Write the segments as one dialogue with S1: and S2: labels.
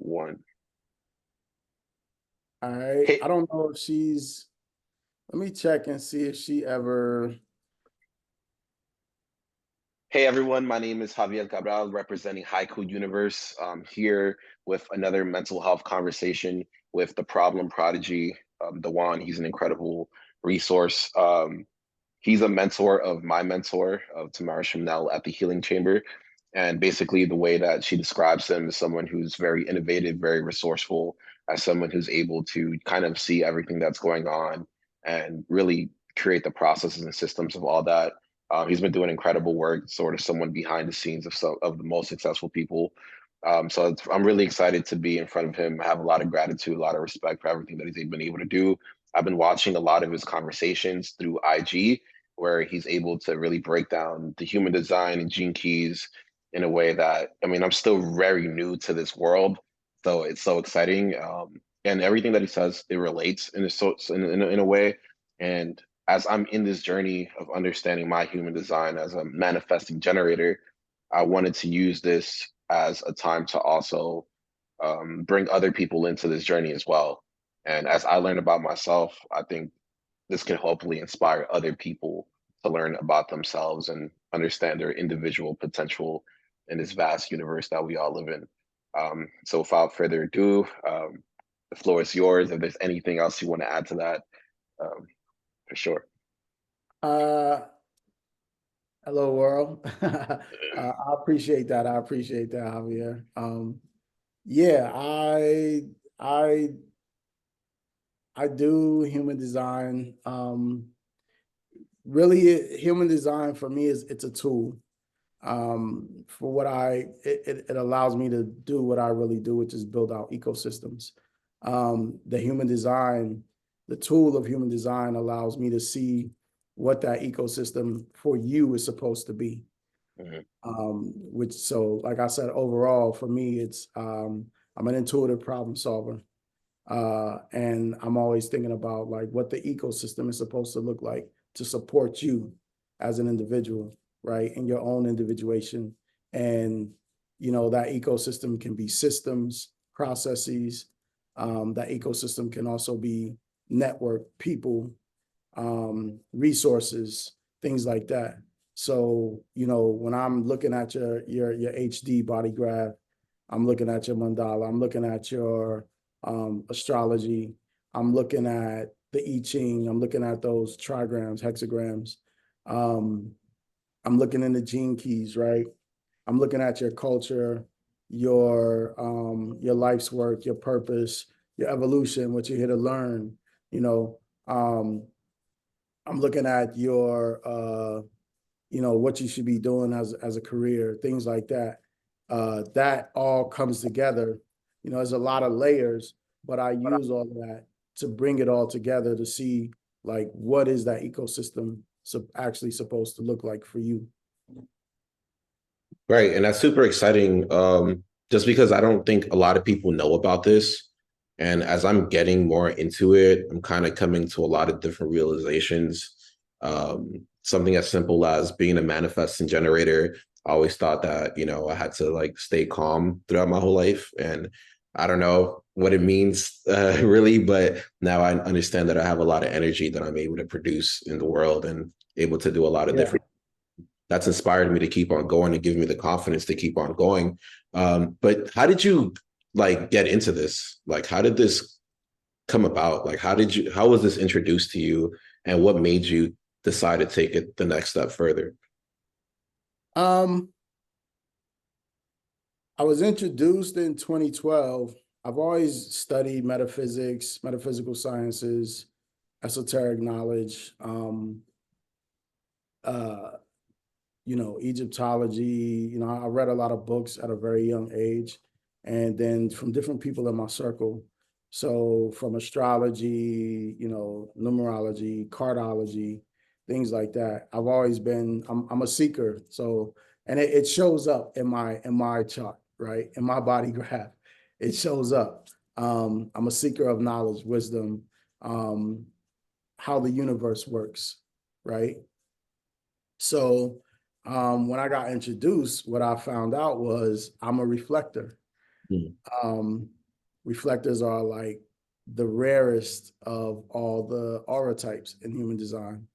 S1: One.
S2: All right.
S1: Hey,
S2: I don't know if let me check and see if she ever.
S1: hey everyone, my name is Javier Cabral, representing Haiku Universe. Here with another mental health conversation with the problem Prodigy, Dewan. He's an incredible resource. He's a mentor of my mentor, of Tamara Shimnell at the Healing Chamber. And basically, the way that she describes him is someone who's very innovative, very resourceful, as someone who's able to kind of see everything that's going on and really create the processes and systems of all that. He's been doing incredible work, sort of someone behind the scenes of some of the most successful people. I'm really excited to be in front of him. I have a lot of gratitude, a lot of respect for everything that he's been able to do. I've been watching a lot of his conversations through IG, where he's able to really break down the human design and gene keys in a way that, I mean, I'm still very new to this world, so it's so exciting. And everything that he says, it relates in a way. And as I'm in this journey of understanding my human design as a manifesting generator, I wanted to use this as a time to also bring other people into this journey as well. And as I learn about myself, I think this can hopefully inspire other people to learn about themselves and understand their individual potential in this vast universe that we all live in. So without further ado, the floor is yours. If there's anything else you want to add to that, um, for sure.
S2: Uh, Hello, world. I appreciate that. I appreciate that, Javier. Yeah, I I do human design. Really, human design for me is it's a tool. For what it allows me to do what I really do, which is build out ecosystems. The human design, the tool of human design allows me to see what that ecosystem for you is supposed to be.
S1: Mhm.
S2: Which so like I said, overall for me, it's I'm an intuitive problem solver. And I'm always thinking about like what the ecosystem is supposed to look like to support you as an individual, right? In your own individuation. And, that ecosystem can be systems, processes. That ecosystem can also be network, people, resources, things like that. So, when I'm looking at your HD body graph, I'm looking at your mandala, I'm looking at your astrology, I'm looking at the I Ching, I'm looking at those trigrams, hexagrams. Um, I'm looking in the gene keys, right? I'm looking at your culture, your life's work, your purpose, your evolution, what you're here to learn. You know, um, I'm looking at what you should be doing as a career, things like that. That all comes together. There's a lot of layers, but I use all of that to bring it all together to see like what is that ecosystem actually supposed to look like for you.
S1: Right, and that's super exciting. Just because I don't think a lot of people know about this, and as I'm getting more into it, I'm kind of coming to a lot of different realizations. Something as simple as being a manifesting generator. I always thought that I had to like stay calm throughout my whole life, and I don't know what it means really, but now I understand that I have a lot of energy that I'm able to produce in the world and able to do a lot of
S2: Yeah.
S1: different that's inspired me to keep on going and give me the confidence to keep on going. But how did you like get into this? Like, how did this come about? Like, how was this introduced to you and what made you decide to take it the next step further?
S2: Um, I was introduced in 2012. I've always studied metaphysics, metaphysical sciences, esoteric knowledge, uh, Egyptology. I read a lot of books at a very young age, and then from different people in my circle. So from astrology, numerology, cardology, things like that. I've always been. I'm a seeker. So and it shows up in my chart, right? In my body graph, it shows up. I'm a seeker of knowledge, wisdom, um, how the universe works, right? So when I got introduced, what I found out was I'm a reflector.
S1: Mm.
S2: Um, reflectors are like the rarest of all the aura types in human design.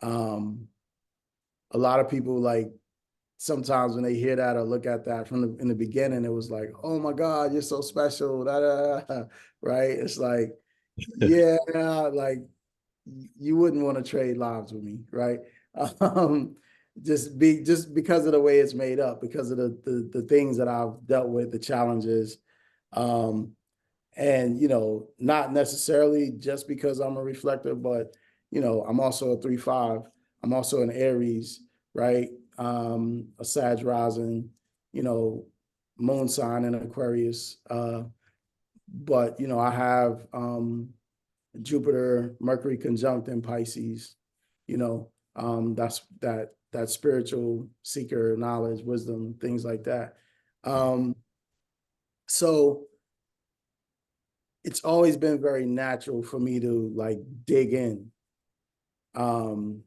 S2: Um, a lot of people like sometimes when they hear that or look at that from in the beginning, it was like, oh my God, you're so special, da, da, da, right? It's like, yeah, like you wouldn't want to trade lives with me, right? Um, just because of the way it's made up, because of the things that I've dealt with, the challenges. Um, and not necessarily just because I'm a reflector, but I'm also a 3/5. I'm also an Aries, right? A Sag rising, you know, moon sign in Aquarius. But I have Jupiter, Mercury conjunct in Pisces. That's that spiritual seeker, knowledge, wisdom, things like that. Um, so it's always been very natural for me to like dig in um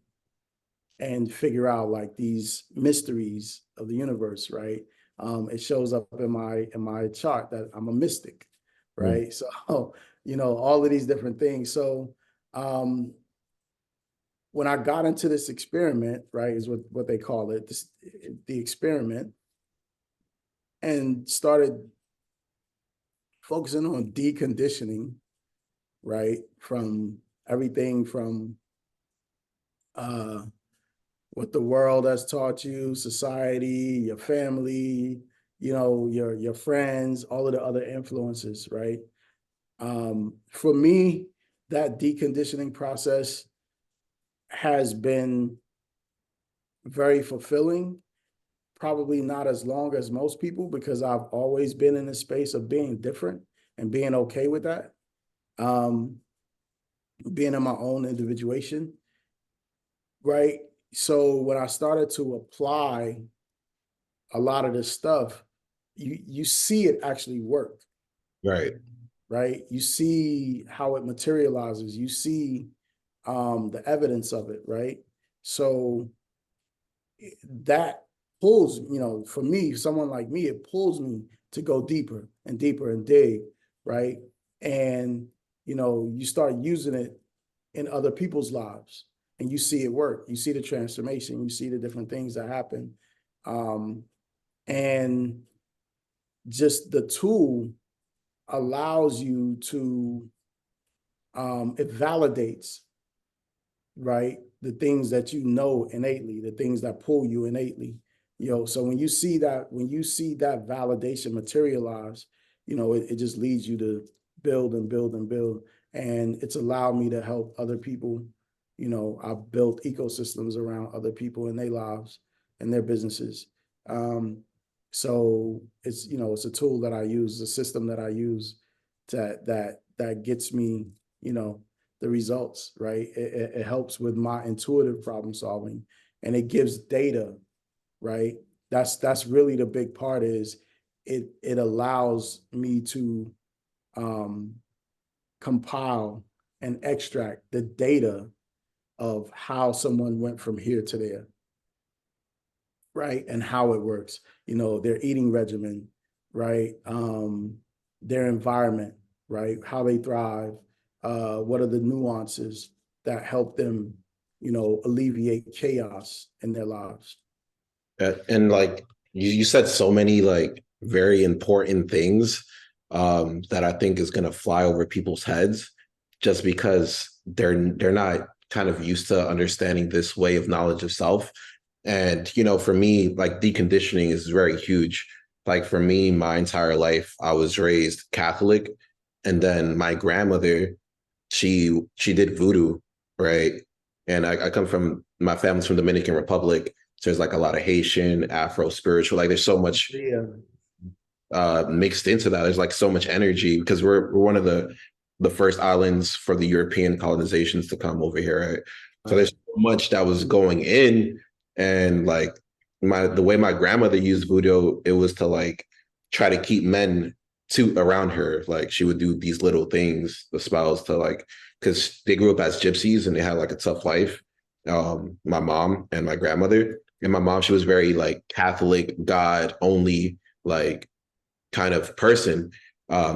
S2: and figure out like these mysteries of the universe, right? It shows up in my chart that I'm a mystic,
S1: Mm.
S2: right? So all of these different things. So um when I got into this experiment, right, is what they call it, the experiment, and started focusing on deconditioning, right, from everything from uh, what the world has taught you, society, your family, your friends, all of the other influences, right? For me, that deconditioning process has been very fulfilling. Probably not as long as most people because I've always been in a space of being different and being okay with that. Um, being in my own individuation, right? So when I started to apply a lot of this stuff, you see it actually work,
S1: Right.
S2: right? You see how it materializes. You see the evidence of it, right? So that pulls, for me, someone like me, it pulls me to go deeper and deeper and dig, right? And you start using it in other people's lives, and you see it work. You see the transformation. You see the different things that happen, um, and just the tool allows you to it validates, right, the things that innately, the things that pull you innately. So when you see that validation materialize, it just leads you to build and build and build. And it's allowed me to help other people. I've built ecosystems around other people in their lives and their businesses. So it's a tool that I use, a system that I use that gets me, you know, the results, right? It helps with my intuitive problem solving, and it gives data, right? That's really the big part is it allows me to um, compile and extract the data of how someone went from here to there, right? And how it works, their eating regimen, right? Their environment, right? How they thrive, what are the nuances that help them, alleviate chaos in their lives.
S1: And like you said so many like very important things that I think is gonna fly over people's heads just because they're not kind of used to understanding this way of knowledge of self. And for me, like deconditioning is very huge. Like for me, my entire life, I was raised Catholic, and then my grandmother, she did voodoo, right? And I come from my family's from Dominican Republic, so there's like a lot of Haitian, Afro spiritual. Like there's so much
S2: Yeah.
S1: mixed into that. There's like so much energy because we're one of the first islands for the European colonizations to come over here, right? So
S2: Right.
S1: there's so much that was going in, and like the way my grandmother used voodoo, it was to like try to keep men to around her. Like she would do these little things, the spells to like because they grew up as gypsies and they had like a tough life. My mom and my grandmother. And my mom, she was very like Catholic, God only, like kind of person.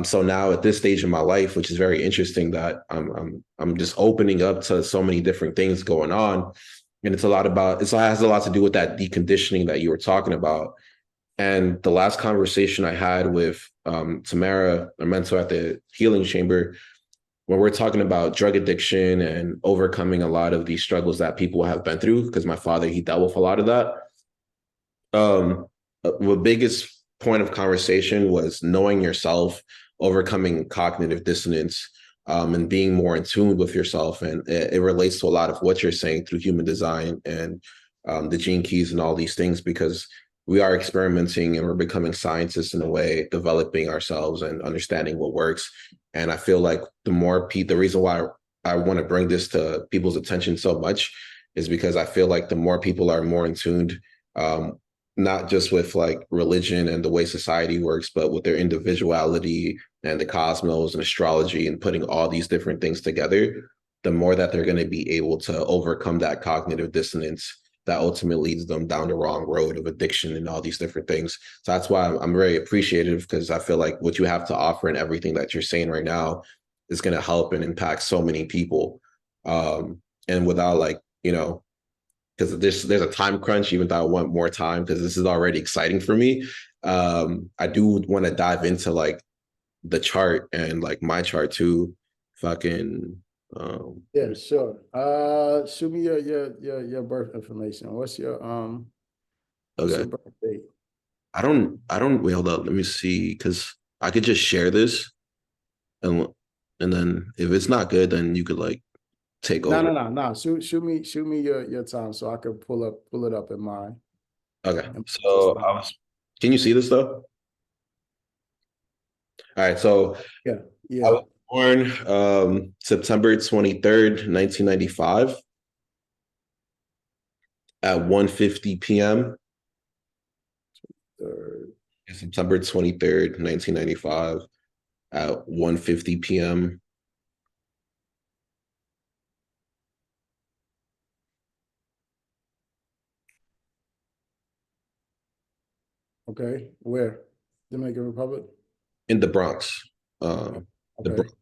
S1: So now at this stage in my life, which is very interesting, that I'm just opening up to so many different things going on, and it's a lot about, it has a lot to do with that deconditioning that you were talking about. And the last conversation I had with Tamara, a mentor at the Healing Chamber, when we're talking about drug addiction and overcoming a lot of these struggles that people have been through, because my father, he dealt with a lot of that. The biggest point of conversation was knowing yourself, overcoming cognitive dissonance, and being more in tune with yourself. And it relates to a lot of what you're saying through human design and the gene keys and all these things, because we are experimenting and we're becoming scientists in a way, developing ourselves and understanding what works. And I feel like the reason why I want to bring this to people's attention so much is because I feel like the more people are more in tuned, um, not just with like religion and the way society works, but with their individuality and the cosmos and astrology and putting all these different things together, the more that they're going to be able to overcome that cognitive dissonance that ultimately leads them down the wrong road of addiction and all these different things. So that's why I'm very appreciative, because I feel like what you have to offer and everything that you're saying right now is going to help and impact so many people. And without like, because there's a time crunch, even though I want more time because this is already exciting for me. I do want to dive into like the chart and like my chart too. Fucking
S2: Yeah, sure. Shoot me your birth information. What's your
S1: okay.
S2: birth date?
S1: I don't wait, hold up, let me see, because I could just share this and then if it's not good, then you could like take
S2: No,
S1: over.
S2: no, no, no. Shoot me your time so I could pull it up
S1: Okay.
S2: in my
S1: So
S2: system.
S1: can you see this though? All right, so
S2: Yeah,
S1: I
S2: yeah.
S1: was born September 23rd, 1995 at 1:50 p.m.
S2: Third.
S1: September 23rd, 1995 at 1:50 p.m.
S2: Okay. Where? Dominican Republic?
S1: in the Bronx. Um, the
S2: Okay.
S1: Bronx.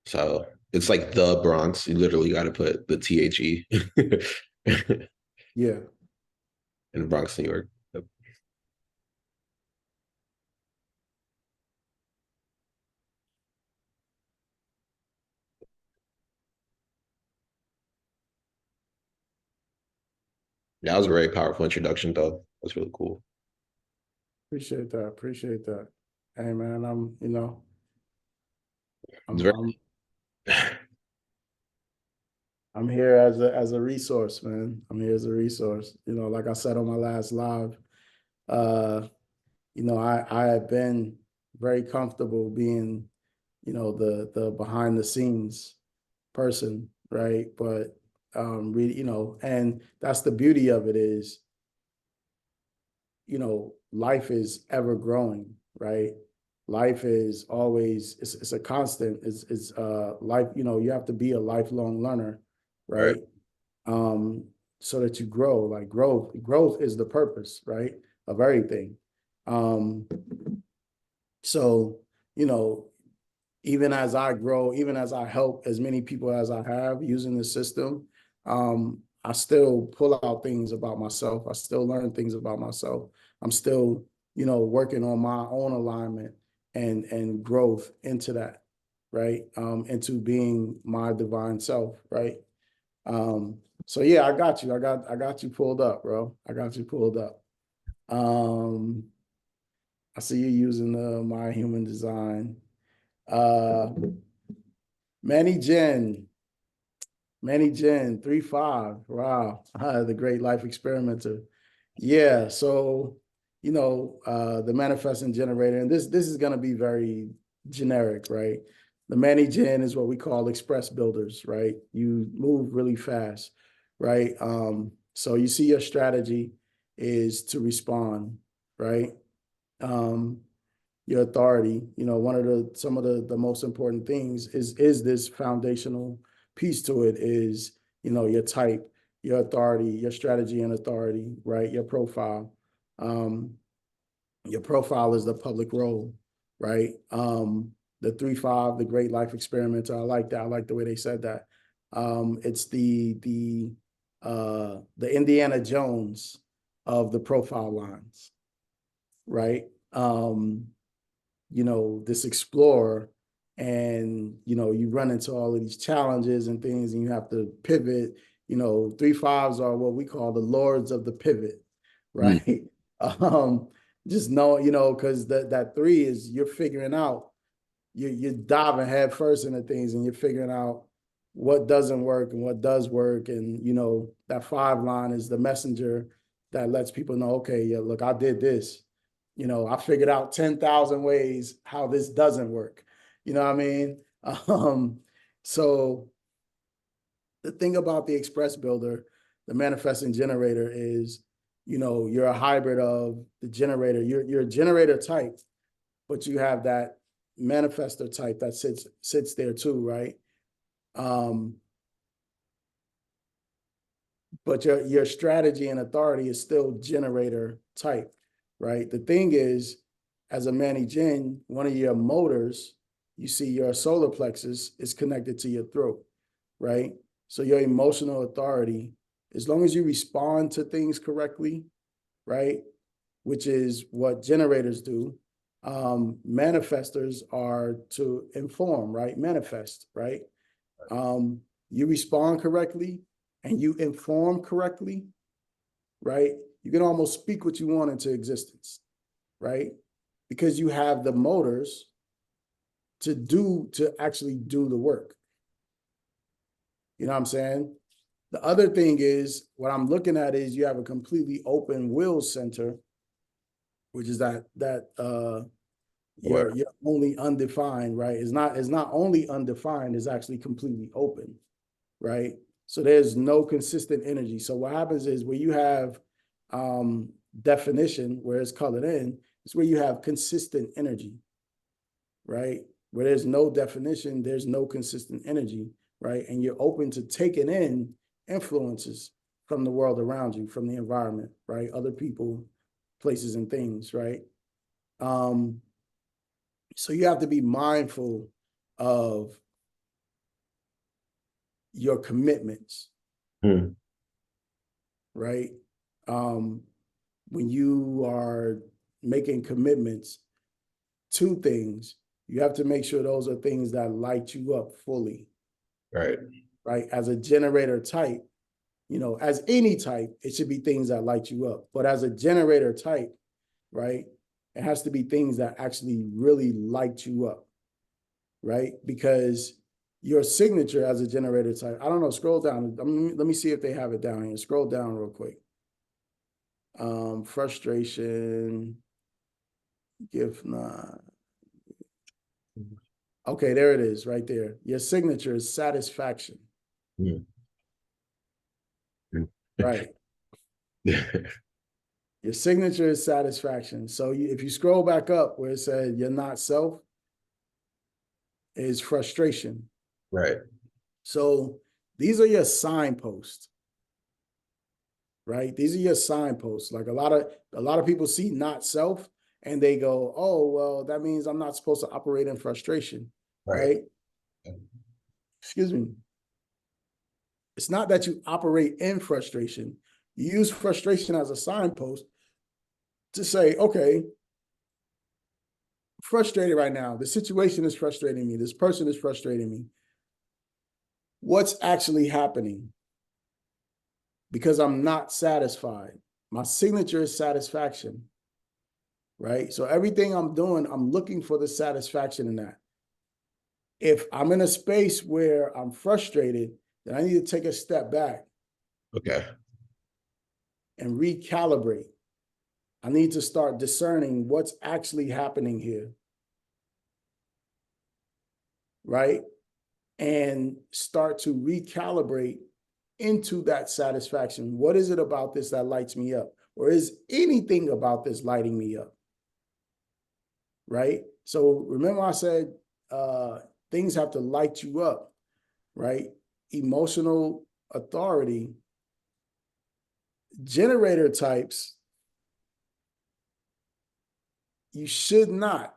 S1: So it's like the Bronx. You literally got to put the THE in
S2: Yeah.
S1: the Bronx, New York. Yep. That was a very powerful introduction, though. That's really cool.
S2: Appreciate that. Appreciate that. Hey man,
S1: It's
S2: I'm
S1: very
S2: I'm I'm here as a resource, man. I'm here as a resource. Like I said on my last live, uh, I had been very comfortable being, the behind the scenes person, right? But really, and that's the beauty of it is, life is ever growing, right? Life is always it's a constant. It's life, you have to be a lifelong learner,
S1: right.
S2: right? um, so that you grow. Like growth is the purpose, right, of everything. Um, so you know, even as I grow, even as I help as many people as I have using the system, I still pull out things about myself. I still learn things about myself. I'm still, working on my own alignment and growth into that, right? Into being my divine self, right? So yeah, I got you. I got you pulled up, bro. I got you pulled up. Um, I see you using the My Human Design. Uh, Manny Jen, Manny Jen, 3-5. Wow, the great life experimenter. Yeah, so the manifesting generator, and this is gonna be very generic, right? The Manny Jen is what we call express builders, right? You move really fast, right? So you see your strategy is to respond, right? Um, your authority, one of some of the most important things is this foundational piece to it is, your type, your authority, your strategy and authority, right? Your profile. Um, Your profile is the public role, right? The 3-5, the great life experimenter. I like that. I like the way they said that. It's the Indiana Jones of the profile lines, right? This explorer, and you run into all of these challenges and things, and you have to pivot. 3-5s are what we call the lords of the pivot,
S1: Mm.
S2: right? Just know, because that 3 is you're figuring out, you're diving head first into things, and you're figuring out what doesn't work and what does work. And that 5 line is the messenger that lets people know, okay, yeah, look, I did this. I figured out 10,000 ways how this doesn't work. You know what I mean? So the thing about the express builder, the manifesting generator, is, you're a hybrid of the generator. You're a generator type, but you have that manifestor type that sits there too, right? Um, but your strategy and authority is still generator type, right? The thing is, as a Manny Jin, one of your motors, you see your solar plexus is connected to your throat, right? So your emotional authority, as long as you respond to things correctly, right, which is what generators do. Manifestors are to inform, right? Manifest, right? You respond correctly and you inform correctly, right? You can almost speak what you want into existence, right? Because you have the motors to actually do the work. You know what I'm saying? The other thing is, what I'm looking at is you have a completely open will center, which is that
S1: What?
S2: you're only undefined, right? It's not only undefined, it's actually completely open, right? So there's no consistent energy. So what happens is, where you have definition, where it's colored in, it's where you have consistent energy, right? Where there's no definition, there's no consistent energy, right? And you're open to taking in influences from the world around you, from the environment, right? Other people, places, and things, right? Um, so you have to be mindful of your commitments,
S1: Mm.
S2: right? Um, when you are making commitments to things, you have to make sure those are things that light you up fully,
S1: Right.
S2: right? As a generator type, as any type, it should be things that light you up. But as a generator type, right, it has to be things that actually really light you up, right? Because your signature as a generator type, I don't know, scroll down. Let me see if they have it down here. Scroll down real quick. Frustration, give not. Okay, there it is right there. Your signature is satisfaction,
S1: Mm.
S2: right? Your signature is satisfaction. So if you scroll back up where it said you're not self, is frustration.
S1: Right.
S2: So these are your signposts, right? These are your signposts. Like a lot of people see not self and they go, oh, well, that means I'm not supposed to operate in frustration,
S1: Right.
S2: right? Excuse me. It's not that you operate in frustration. You use frustration as a signpost to say, okay, frustrated right now. The situation is frustrating me. This person is frustrating me. What's actually happening? Because I'm not satisfied. My signature is satisfaction, right? So everything I'm doing, I'm looking for the satisfaction in that. If I'm in a space where I'm frustrated, then I need to take a step back
S1: Okay.
S2: and recalibrate. I need to start discerning what's actually happening here, right? And start to recalibrate into that satisfaction. What is it about this that lights me up? Or is anything about this lighting me up? Right? So remember I said things have to light you up, right? Emotional authority, generator types you should not,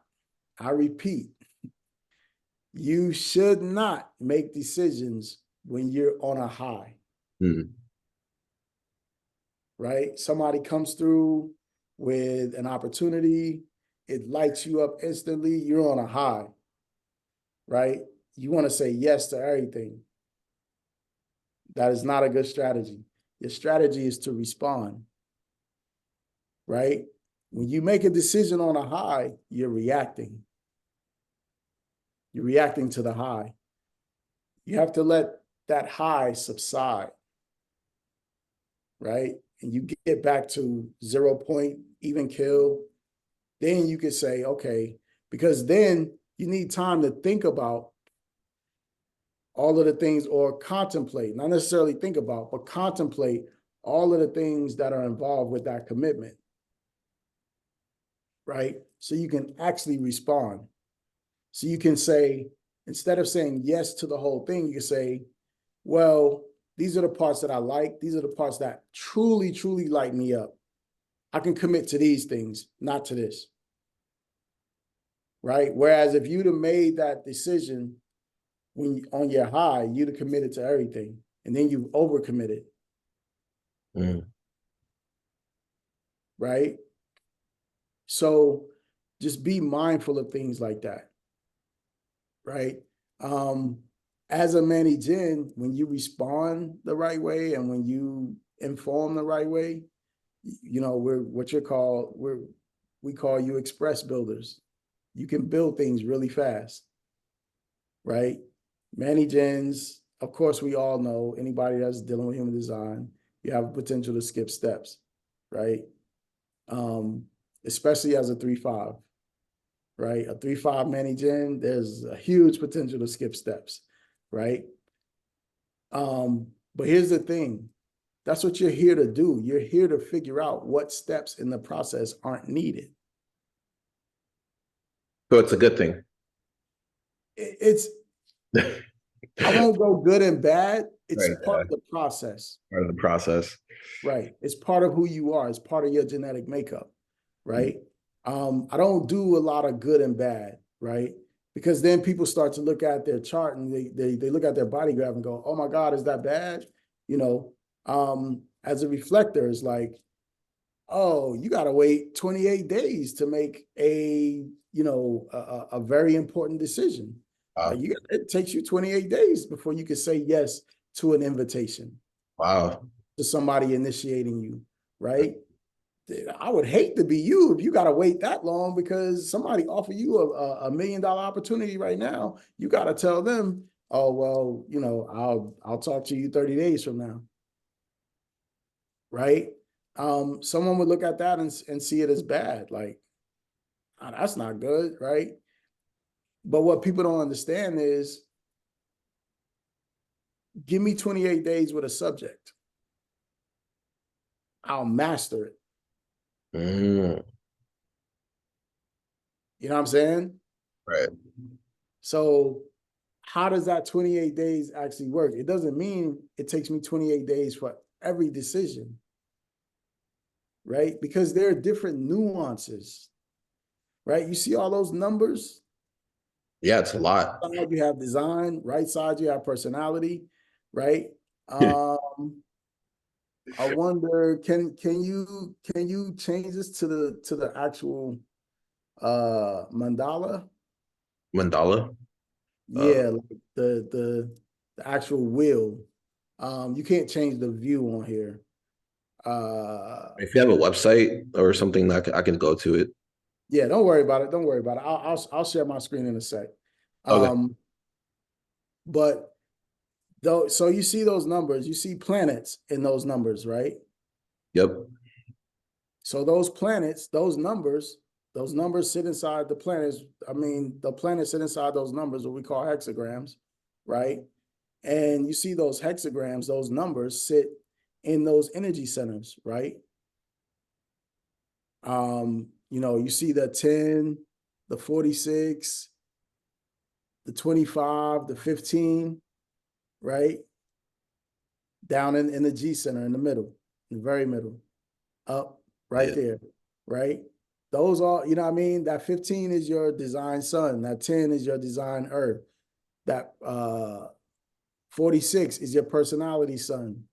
S2: I repeat, you should not make decisions when you're on a high,
S1: Mm.
S2: right? Somebody comes through with an opportunity, it lights you up instantly, you're on a high, right? You want to say yes to everything. That is not a good strategy. Your strategy is to respond, right? When you make a decision on a high, you're reacting. You're reacting to the high. You have to let that high subside, right? And you get back to 0 point, even kill. Then you could say, okay, because then you need time to think about all of the things, or contemplate, not necessarily think about, but contemplate all of the things that are involved with that commitment, right? So you can actually respond. So you can say, instead of saying yes to the whole thing, you can say, well, these are the parts that I like. These are the parts that truly, truly light me up. I can commit to these things, not to this. Right? Whereas if you'd have made that decision when on your high, you'd have committed to everything. And then you've overcommitted.
S1: Mm.
S2: Right? So just be mindful of things like that. Right? As a Manny Jin, when you respond the right way and when you inform the right way, we call you express builders. You can build things really fast, right? Manny Jins, of course, we all know, anybody that's dealing with human design, you have a potential to skip steps, right? Especially as a 3-5, right? A 3-5 Manny Jin, there's a huge potential to skip steps, right? But here's the thing. That's what you're here to do. You're here to figure out what steps in the process aren't needed.
S1: So it's a good thing.
S2: It's, I won't go good and bad. It's
S1: Right.
S2: part of the process.
S1: Part of the process.
S2: Right. It's part of who you are. It's part of your genetic makeup. Right. I don't do a lot of good and bad. Right. Because then people start to look at their chart and they look at their body graph and go, oh my God, is that bad? You know, as a reflector, it's like, oh, you got to wait 28 days to make a very important decision. It takes you 28 days before you can say yes to an invitation.
S1: Wow.
S2: To somebody initiating you, right? I would hate to be you if you got to wait that long, because somebody offer you a $1 million opportunity right now. You got to tell them, oh, well, I'll talk to you 30 days from now. Right? Someone would look at that and see it as bad. Like, oh, that's not good, right? But what people don't understand is, give me 28 days with a subject. I'll master it.
S1: Mm.
S2: You know what I'm saying?
S1: Right.
S2: So how does that 28 days actually work? It doesn't mean it takes me 28 days for every decision, right? Because there are different nuances, right? You see all those numbers?
S1: Yeah, it's a lot.
S2: Left side you have design, right side you have personality, right? I wonder, can you change this to the actual mandala?
S1: Mandala.
S2: Yeah, like the actual wheel. You can't change the view on here.
S1: If you have a website or something that I can go to it.
S2: Yeah, don't worry about it. Don't worry about it. I'll share my screen in a sec.
S1: Okay.
S2: But though, so you see those numbers, you see planets in those numbers, right?
S1: Yep.
S2: So those planets, those numbers sit inside the planets. I mean, the planets sit inside those numbers, what we call hexagrams, right? And you see those hexagrams, those numbers sit in those energy centers, right? You see the 10, the 46, the 25, the 15, right? Down in the G center in the middle, in the very middle, up right there, right? Those are, you know what I mean? That 15 is your design sun. That 10 is your design earth. That 46 is your personality sun,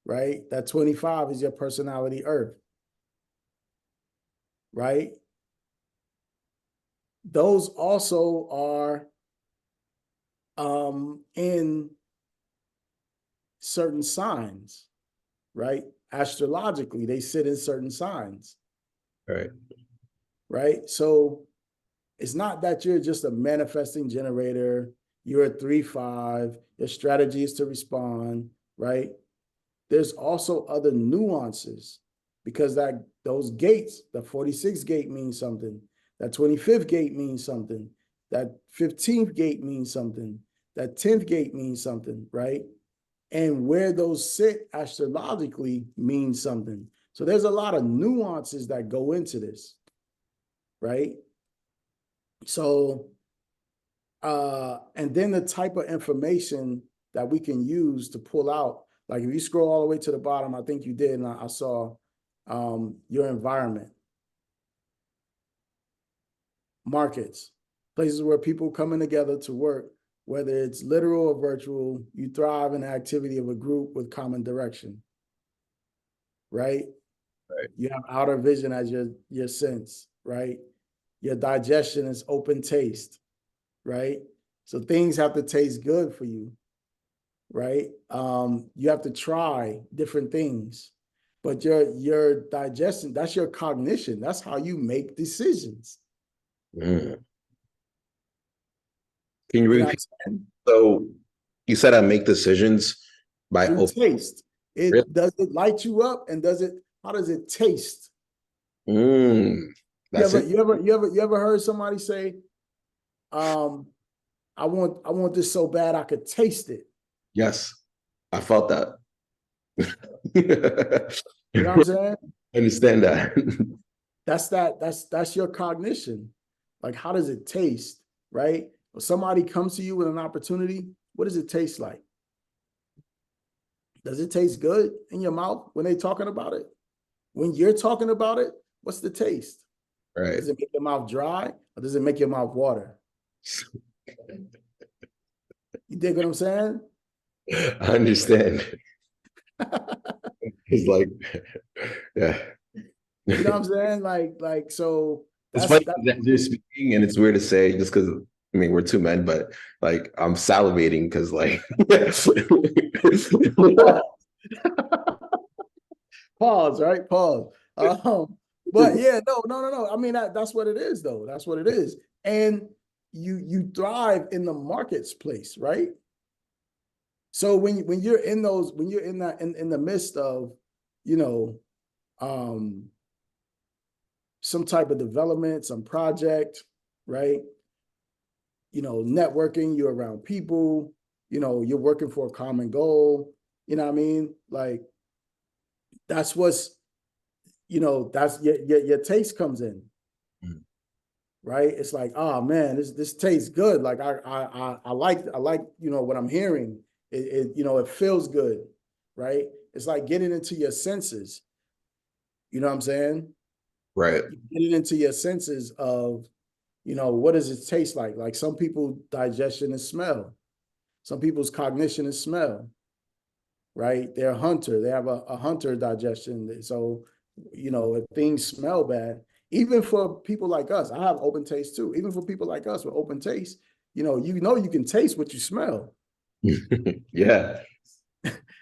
S2: right? That 25 is your personality earth, right? Those also are in certain signs, right? Astrologically, they sit in certain signs,
S1: Right.
S2: right? So it's not that you're just a manifesting generator, you're a 3-5, your strategy is to respond, right? There's also other nuances because that those gates, the 46 gate means something, that 25th gate means something, that 15th gate means something, that 10th gate means something, right? And where those sit astrologically means something. So there's a lot of nuances that go into this, right? So and then the type of information that we can use to pull out, like if you scroll all the way to the bottom, I think you did, and I saw your environment, markets, places where people coming together to work, whether it's literal or virtual, you thrive in the activity of a group with common direction, right?
S1: Right.
S2: You have outer vision as your sense, right? Your digestion is open taste, right? So things have to taste good for you, right? You have to try different things, but your digestion, that's your cognition. That's how you make decisions.
S1: Mm. Can you
S2: You know what
S1: repeat?
S2: I'm saying?
S1: So you said I make decisions by
S2: Through
S1: open.
S2: taste.
S1: Really?
S2: It does it light you up, and how does it taste?
S1: Mm.
S2: You
S1: That's
S2: ever
S1: it.
S2: you ever you ever you ever heard somebody say, um, I want this so bad I could taste it.
S1: Yes, I felt that.
S2: You know what I'm saying?
S1: Understand that.
S2: That's your cognition. Like, how does it taste? Right? When somebody comes to you with an opportunity, what does it taste like? Does it taste good in your mouth when they're talking about it? When you're talking about it, what's the taste?
S1: Right.
S2: Does it make your mouth dry or does it make your mouth water? You dig what I'm saying?
S1: I understand. It's like, yeah.
S2: You know what I'm saying? So
S1: It's
S2: that's
S1: funny
S2: that's
S1: that you're speaking, and it's weird to say just because I mean we're two men, but like I'm salivating because like
S2: pause. Pause, right? Pause. But yeah, no. I mean, that's what it is, though. That's what it is. And you thrive in the marketplace, right? So when you're in those, when you're in that in the midst of, you know, um, some type of development, some project, right? Networking, you're around people, you're working for a common goal. You know what I mean? Like that's what's, that's your taste comes in, right? It's like, oh man, this tastes good. Like I like what I'm hearing. It feels good, right? It's like getting into your senses. You know what I'm saying?
S1: right,
S2: Getting into your senses of, what does it taste like? Like some people digestion is smell. Some people's cognition is smell, right? They're a hunter. They have a hunter digestion. So, if things smell bad, even for people like us, I have open taste too. Even for people like us with open taste, you can taste what you smell.
S1: yeah,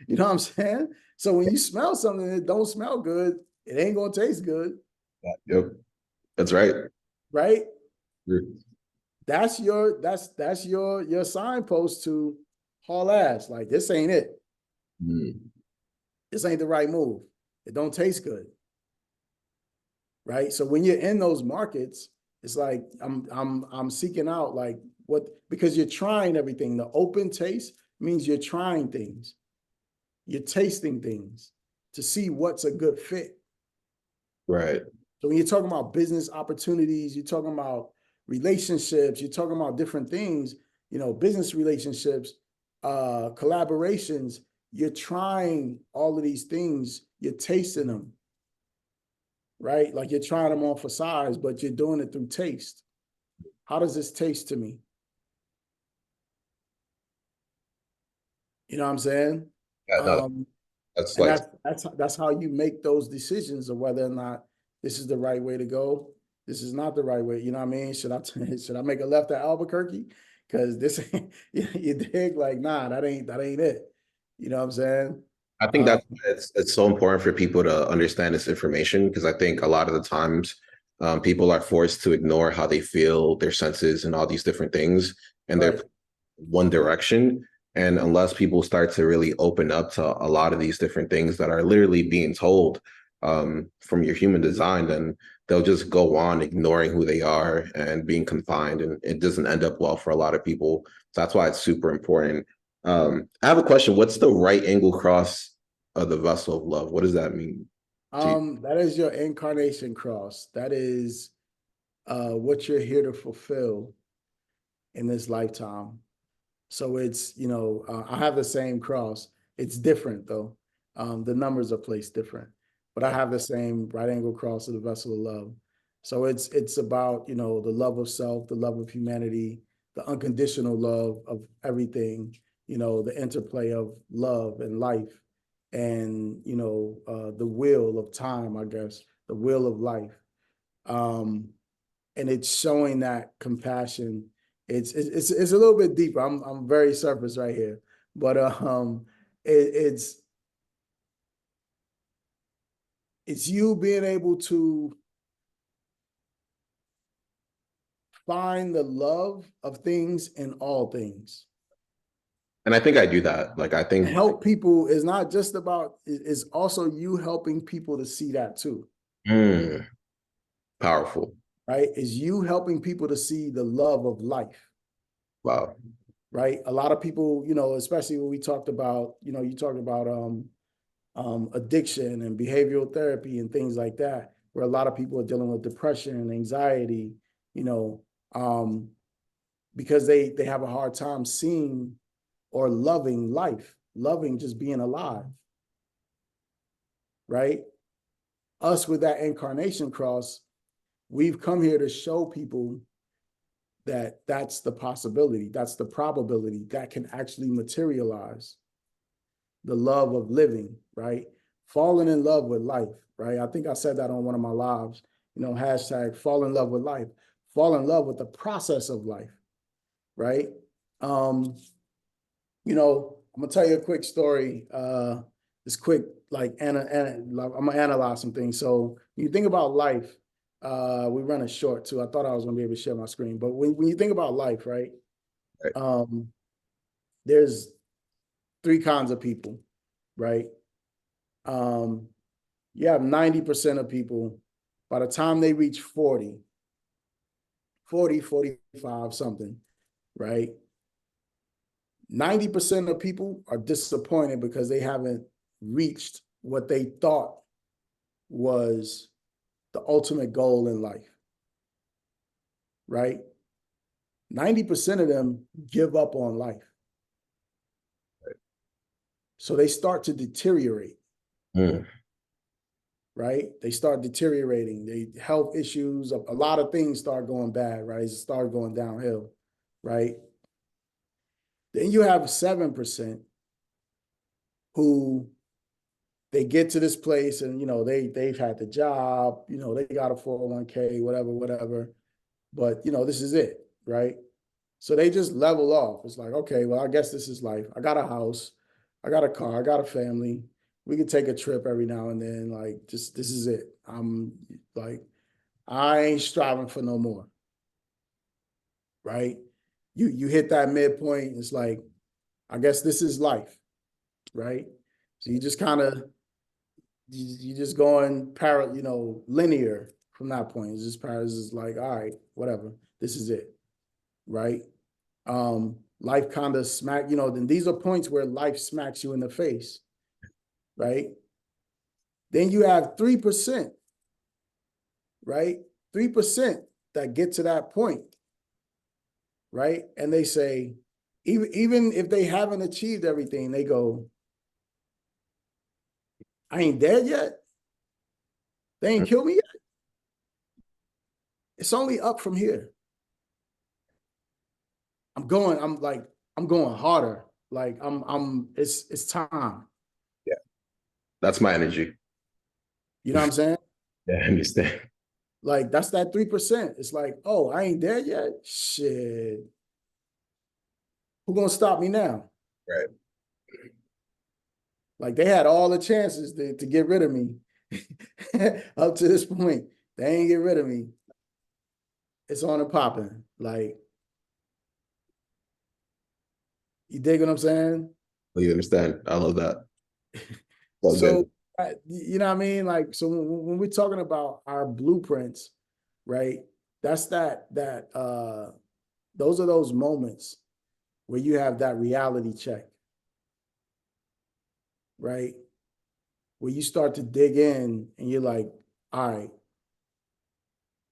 S2: You know what I'm saying? So when you smell something that don't smell good, it ain't gonna taste good,
S1: yep, that's right.
S2: right? That's your signpost to haul ass. Like this ain't it.
S1: Mm.
S2: This ain't the right move. It don't taste good, right? So when you're in those markets, it's like I'm seeking out like what, because you're trying everything. The open taste means you're trying things, you're tasting things to see what's a good fit.
S1: Right,
S2: So when you're talking about business opportunities, you're talking about relationships, you're talking about different things, business relationships, collaborations, you're trying all of these things, you're tasting them, right? Like you're trying them on for size, but you're doing it through taste. How does this taste to me? You know what I'm saying?
S1: Yeah, no,
S2: Um,
S1: that's
S2: and
S1: like
S2: that's how you make those decisions of whether or not this is the right way to go. This is not the right way. You know what I mean? Should I make a left at Albuquerque? Because this you dig like nah, that ain't it. You know what I'm saying?
S1: I think
S2: Um,
S1: that's it's so important for people to understand this information because I think a lot of the times people are forced to ignore how they feel, their senses, and all these different things, and they're
S2: right.
S1: one direction. And unless people start to really open up to a lot of these different things that are literally being told from your human design, then they'll just go on ignoring who they are and being confined, and it doesn't end up well for a lot of people. So that's why it's super important. I have a question. What's the right angle cross of the vessel of love? What does that mean to you?
S2: That is your incarnation cross. That is what you're here to fulfill in this lifetime. So it's, I have the same cross. It's different though. The numbers are placed different, but I have the same right angle cross of the vessel of love. So it's about, the love of self, the love of humanity, the unconditional love of everything, the interplay of love and life and, the will of time, I guess, the will of life. Um, and it's showing that compassion. It's a little bit deeper. I'm very surface right here, but it's it's you being able to find the love of things in all things.
S1: And I think I do that. Like I think
S2: Help people is not just about, it's also you helping people to see that too,
S1: mm, powerful.
S2: right? Is you helping people to see the love of life,
S1: Wow.
S2: right? A lot of people, especially when we talked about, you talked about addiction and behavioral therapy and things like that, where a lot of people are dealing with depression and anxiety, you know, um, because they have a hard time seeing or loving life, loving just being alive, right? Us with that incarnation cross, we've come here to show people that that's the possibility, that's the probability that can actually materialize the love of living, right? Falling in love with life, right? I think I said that on one of my lives, hashtag fall in love with life, fall in love with the process of life, right? Um, I'm gonna tell you a quick story. This quick, like, I'm gonna analyze some things. So when you think about life, we run it short too. I thought I was gonna be able to share my screen, but when you think about life, right?
S1: Right.
S2: Um, there's three kinds of people, right? Um, you have 90% of people, by the time they reach 45, something, right? 90% of people are disappointed because they haven't reached what they thought was the ultimate goal in life, right? 90% of them give up on life. So they start to deteriorate,
S1: Mm.
S2: right? They start deteriorating. They health issues, a lot of things start going bad, right? It start going downhill, right? Then you have 7% who they get to this place and they've had the job, they got a 401k, whatever. But this is it, right? So they just level off. It's like, okay, well, I guess this is life. I got a house, I got a car, I got a family. We could take a trip every now and then. Like, just this is it. I'm like, I ain't striving for no more, right? You hit that midpoint. It's like, I guess this is life, right? So you just kind of you just going linear from that point. It's just is like, all right, whatever. This is it, right? Life kind of then these are points where life smacks you in the face, right? Then you have 3%, right? 3% that get to that point, right? And they say, even if they haven't achieved everything, they go, I ain't dead yet. They ain't killed me yet. It's only up from here. I'm going harder. Like it's time.
S1: Yeah, that's my energy.
S2: You know what I'm saying?
S1: Yeah, I understand.
S2: Like that's that 3%. It's like, oh, I ain't there yet. Shit. Who gonna stop me now?
S1: Right.
S2: Like they had all the chances to get rid of me up to this point. They ain't get rid of me. It's on and popping. Like, you dig what I'm saying?
S1: Well, you understand. I love that. So
S2: So,
S1: good.
S2: you know what I mean? Like, so when we're talking about our blueprints, right? That's those are those moments where you have that reality check, right? Where you start to dig in and you're like, all right,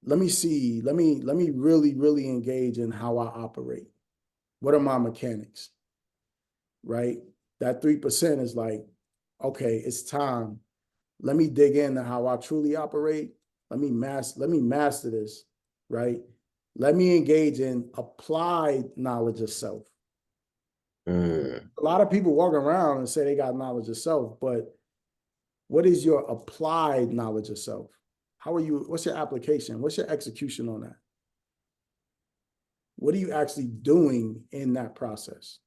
S2: let me see, let me really, really engage in how I operate. What are my mechanics? Right? That 3% is like, okay, it's time. Let me dig into how I truly operate. Let me master this, right? Let me engage in applied knowledge of self.
S1: Mm,
S2: A lot of people walk around and say they got knowledge of self, but what is your applied knowledge of self? How are you? What's your application? What's your execution on that? What are you actually doing in that process?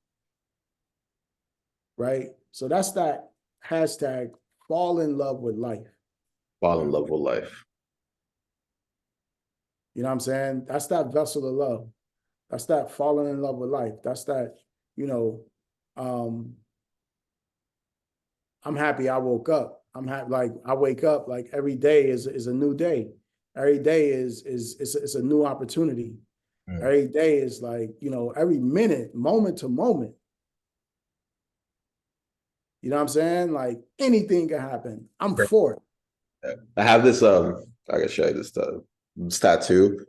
S2: Right? So that's that hashtag fall in love with life.
S1: fall in love with life.
S2: You know what I'm saying? That's that vessel of love. That's that falling in love with life. That's that, you know, um, I'm happy I woke up. I'm happy, like I wake up like every day is a new day. Every day is it's a new opportunity.
S1: Mm.
S2: Every day is like, every minute, moment to moment. You know what I'm saying? Like anything can happen. I'm for it.
S1: I have this I can show you this tattoo.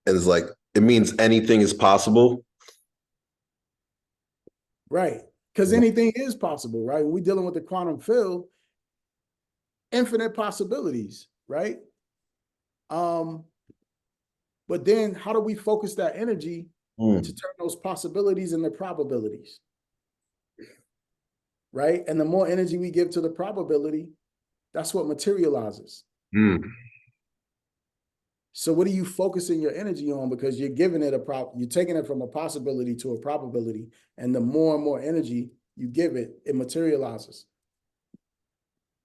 S1: It's like it means anything is possible.
S2: Right. Because anything is possible, right? When we're dealing with the quantum field, infinite possibilities, right? Um, but then how do we focus that energy to
S1: Mm,
S2: turn those possibilities into probabilities, right? And the more energy we give to the probability, that's what materializes.
S1: mm.
S2: So what are you focusing your energy on? Because you're giving it you're taking it from a possibility to a probability. And the more and more energy you give it, it materializes,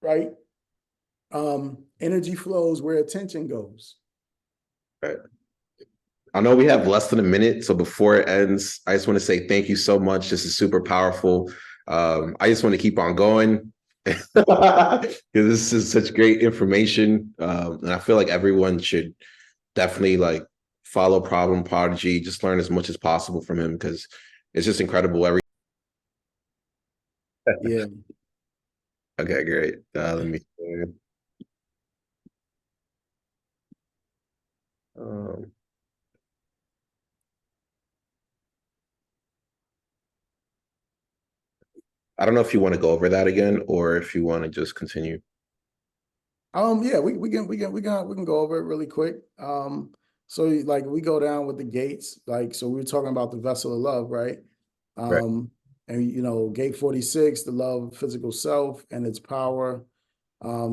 S2: right? Energy flows where attention goes.
S1: Right. I know we have less than a minute, so before it ends, I just want to say thank you so much. This is super powerful. I just want to keep on going because this is such great information, and I feel like everyone should definitely like follow Problem Prodigy. Just learn as much as possible from him because it's just incredible.
S2: Yeah.
S1: Okay, great. Let me. Um, I don't know if you want to go over that again or if you want to just continue.
S2: Yeah, we can go over it really quick. So like we go down with the gates, like so we were talking about the vessel of love, right?
S1: Right.
S2: Um, and gate 46, the love of physical self and its power.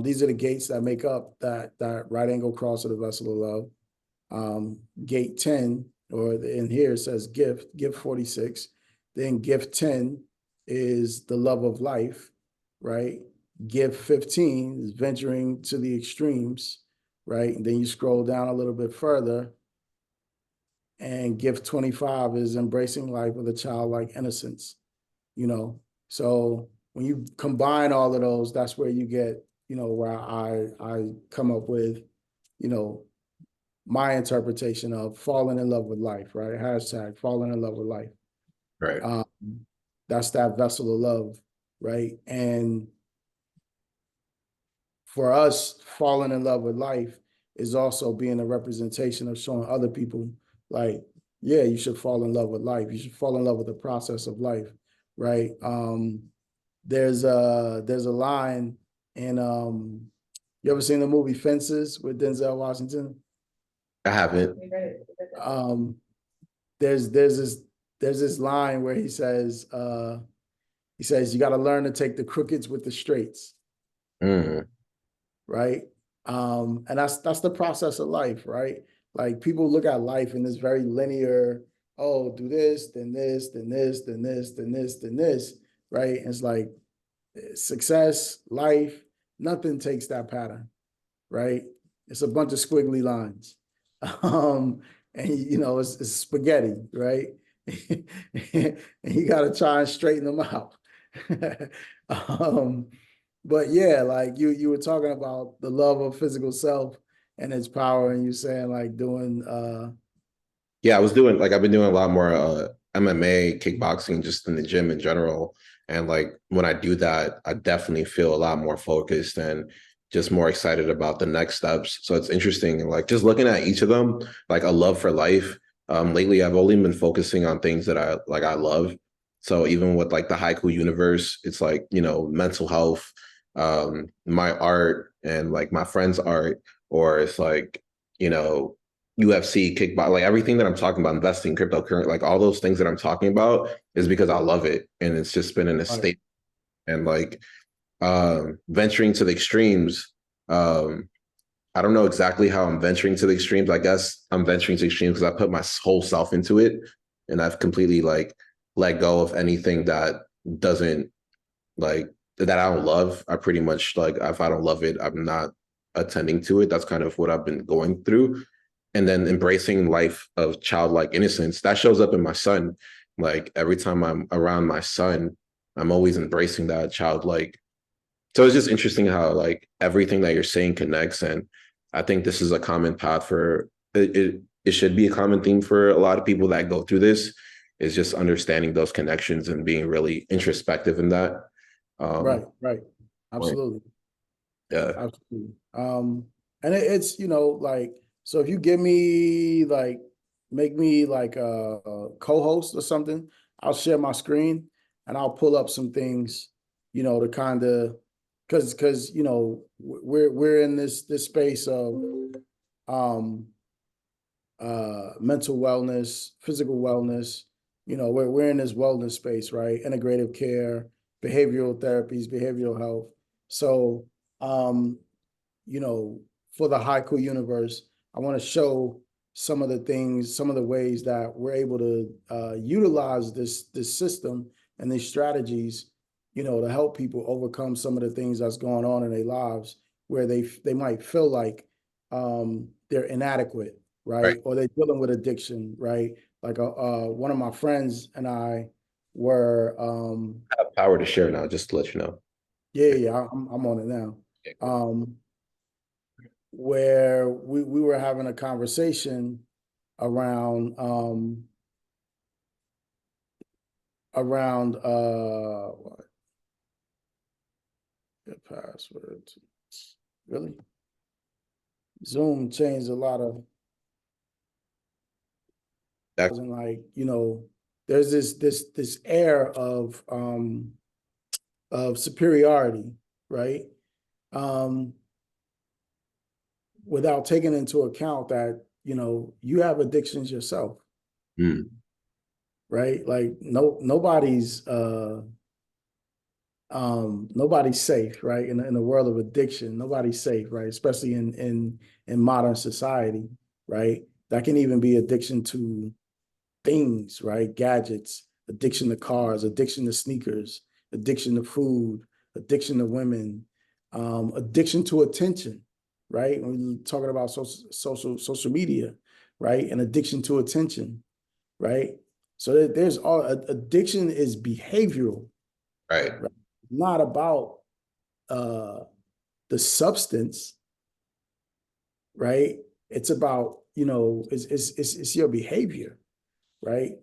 S2: These are the gates that make up that right angle cross of the vessel of love. Gate 10, or in here it says gift 46. Then gift 10 is the love of life, right? Gift 15 is venturing to the extremes, right? And then you scroll down a little bit further, and gift 25 is embracing life with a childlike innocence, you know. So when you combine all of those, that's where you get, where I come up with, you know, my interpretation of falling in love with life, right? Hashtag falling in love with life.
S1: Right.
S2: Um, that's that vessel of love, right? And for us, falling in love with life is also being a representation of showing other people, like, yeah, you should fall in love with life. You should fall in love with the process of life, right? There's a line in you ever seen the movie Fences with Denzel Washington?
S1: I haven't.
S2: Um, there's there's this there's this line where he says you got to learn to take the crookeds with the straights,
S1: Mm,
S2: right? And that's the process of life, right? Like people look at life in this very linear, oh, do this, then this, then this, then this, then this, then this, right? And it's like success, life, nothing takes that pattern, right? It's a bunch of squiggly lines. And it's spaghetti, right? And you got to try and straighten them out. um, but yeah, like you were talking about the love of physical self and its power, and you saying like doing
S1: yeah, I've been doing a lot more MMA, kickboxing, just in the gym in general. And like when I do that, I definitely feel a lot more focused and just more excited about the next steps. So it's interesting, like just looking at each of them, like a love for life. Lately, I've only been focusing on things that I love. So even with like the haiku universe, it's like, mental health, my art and like my friend's art, or it's like, you know, UFC, kickbox, like everything that I'm talking about, investing, cryptocurrency, like all those things that I'm talking about is because I love it. And it's just been in a
S2: right,
S1: state and like venturing to the extremes. Um, I don't know exactly how I'm venturing to the extremes. I guess I'm venturing to extremes because I put my whole self into it and I've completely like let go of anything that doesn't like that I don't love. I pretty much like if I don't love it, I'm not attending to it. That's kind of what I've been going through. And then embracing life of childlike innocence that shows up in my son. Like every time I'm around my son, I'm always embracing that childlike. So it's just interesting how like everything that you're saying connects. And I think this is a common path for it should be a common theme for a lot of people that go through this is just understanding those connections and being really introspective in that.
S2: right,
S1: Right.
S2: absolutely,
S1: Yeah.
S2: absolutely. And it's like so if you give me like make me like a co-host or something, I'll share my screen and I'll pull up some things, to kind of because we're in this space of um mental wellness, physical wellness. We're in this wellness space, right? Integrative care, behavioral therapies, behavioral health. So, um, you know, for the haiku universe, I want to show some of the things, some of the ways that we're able to utilize this system and these strategies, to help people overcome some of the things that's going on in their lives where they might feel like they're inadequate,
S1: Right.
S2: right? Or they're dealing with addiction, right? Like one of my friends and I were
S1: I have power to share now, just to let you know.
S2: yeah, yeah, I'm on it now.
S1: Okay, cool.
S2: Um, where we were having a conversation around around what the password really Zoom changed a lot of
S1: That,
S2: and like there's this air of superiority, right? um without taking into account that you have addictions yourself, right? Like nobody's safe, right? In the world of addiction, nobody's safe, right? Especially in modern society, right? That can even be addiction to things, right? Gadgets, addiction to cars, addiction to sneakers, addiction to food, addiction to women, addiction to attention, right? When we're talking about social media, right? And addiction to attention, right? So there's all addiction is behavioral,
S1: right.
S2: right? Not about uh the substance, right? It's about, it's your behavior, right?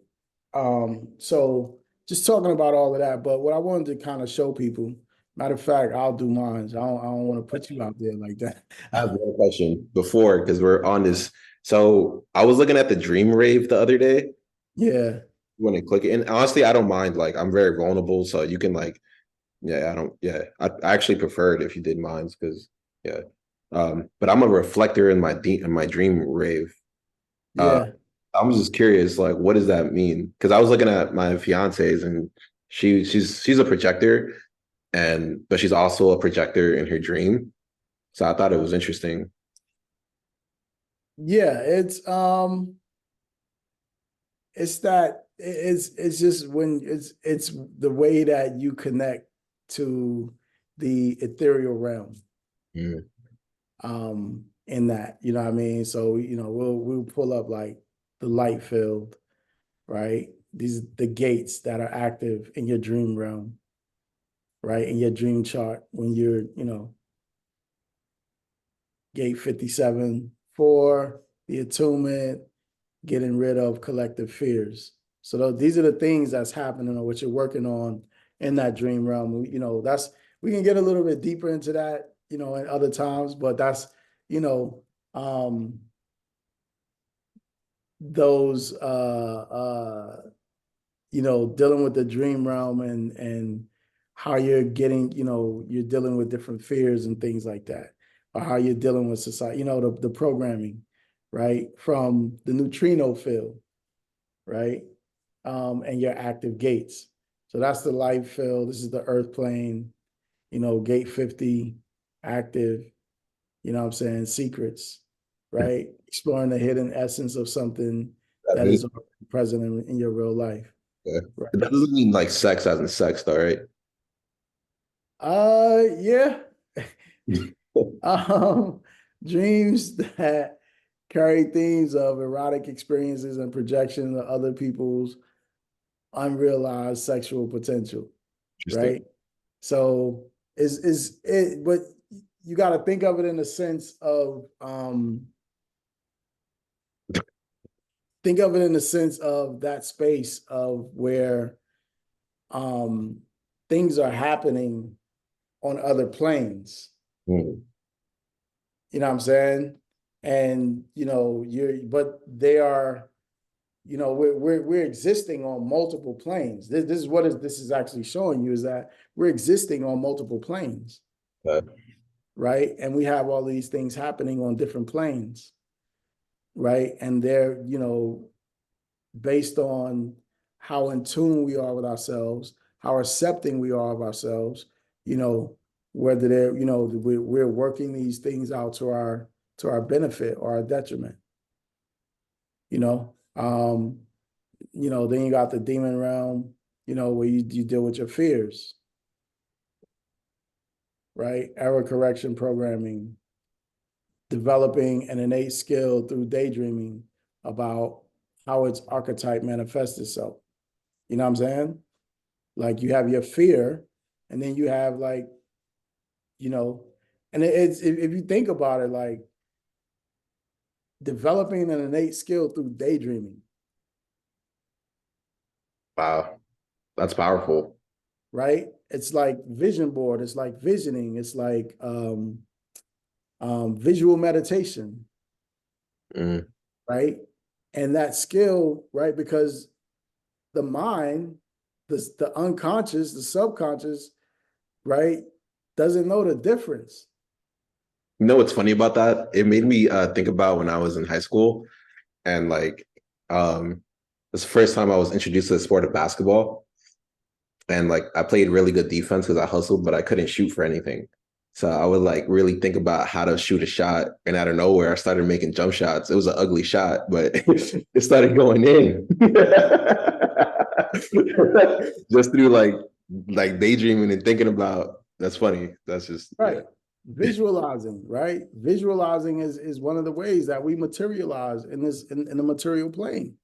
S2: So just talking about all of that, but what I wanted to kind of show people, matter of fact, I'll do mine. I don't want to put you out there like that.
S1: I have one question before because we're on this. So I was looking at the Dream Rave the other day.
S2: Yeah,
S1: You want to click it, and honestly, I don't mind. Like I'm very vulnerable, so you can like, yeah, I don't, yeah, I actually prefer it if you did mine because, yeah, but I'm a reflector in my Dream Rave. Uh,
S2: Yeah.
S1: I'm just curious, like, what does that mean? Because I was looking at my fiance's, and she's a projector, and but she's also a projector in her dream. So I thought it was interesting.
S2: Yeah, it's that it's just when it's the way that you connect to the ethereal realm
S1: Mm,
S2: in that, you know what I mean? So, we'll pull up like the light field, right? These the gates that are active in your dream realm, right? In your dream chart when you're, gate 57 for the attunement, getting rid of collective fears. So these are the things that's happening or what you're working on in that dream realm. That's we can get a little bit deeper into that, at other times, but that's, you know, um, those dealing with the dream realm and how you're getting, you're dealing with different fears and things like that, or how you're dealing with society, the programming, right? From the neutrino field, right? And your active gates. So that's the light field. This is the earth plane, gate 50, active, what I'm saying, secrets, right? Exploring the hidden essence of something
S1: that
S2: that
S1: mean?
S2: is present in your real life,
S1: Yeah. It
S2: right?
S1: doesn't mean like sex as in sex, though, right?
S2: Yeah. um, Dreams that carry themes of erotic experiences and projection of other people's unrealized sexual potential,
S1: Interesting.
S2: right? So is it, but you got to think of it in the sense of think of it in the sense of that space of where um things are happening on other planes.
S1: Mm,
S2: You know what I'm saying? And but they are, we're existing on multiple planes. This is what this is actually showing you is that we're existing on multiple planes,
S1: okay.
S2: right? And we have all these things happening on different planes, right? And they're, based on how in tune we are with ourselves, how accepting we are of ourselves, you know, whether they're, we're working these things out to our benefit or our detriment, you know. Then you got the demon realm, where you deal with your fears, right? Error correction programming, developing an innate skill through daydreaming about how its archetype manifests itself. You know what I'm saying? Like you have your fear, and then you have like, you know, and it's if you think about it, like developing an innate skill through daydreaming,
S1: Wow, that's powerful.
S2: right? It's like vision board, it's like visioning, it's like visual meditation,
S1: Mm.
S2: right? And that skill, right? Because the mind, the unconscious, the subconscious, right, doesn't know the difference.
S1: You know what's funny about that? It made me think about when I was in high school, and like it's the first time I was introduced to the sport of basketball. And like I played really good defense because I hustled, but I couldn't shoot for anything. So I would like really think about how to shoot a shot, and out of nowhere, I started making jump shots. It was an ugly shot, but it started going in just through like daydreaming and thinking about. That's funny. That's just yeah.
S2: Right. Visualizing, right? Visualizing is one of the ways that we materialize in this in the material plane,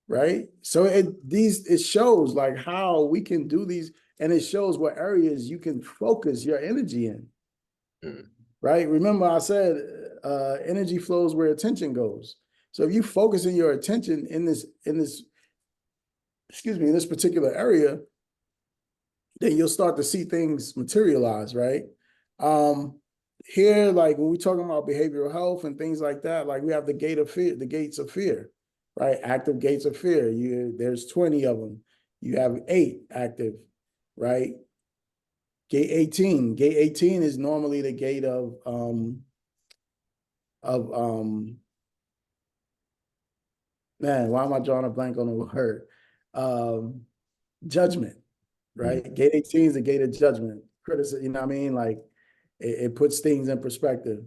S2: right? So it shows like how we can do these, and it shows what areas you can focus your energy in,
S1: Mm.
S2: right? Remember, I said energy flows where attention goes. So if you focus in your attention in this excuse me in this particular area, then you'll start to see things materialize, right? Um, Here, like when we're talking about behavioral health and things like that, like we have the gate of fear, the gates of fear, right? Active gates of fear. There's 20 of them. You have 8 active, right? Gate 18. Gate 18 is normally the gate of Man, why am I drawing a blank on the word? Um, Judgment,
S1: Mm,
S2: right? Gate 18 is the gate of judgment. Criticism, you know what I mean? Like it puts things in perspective,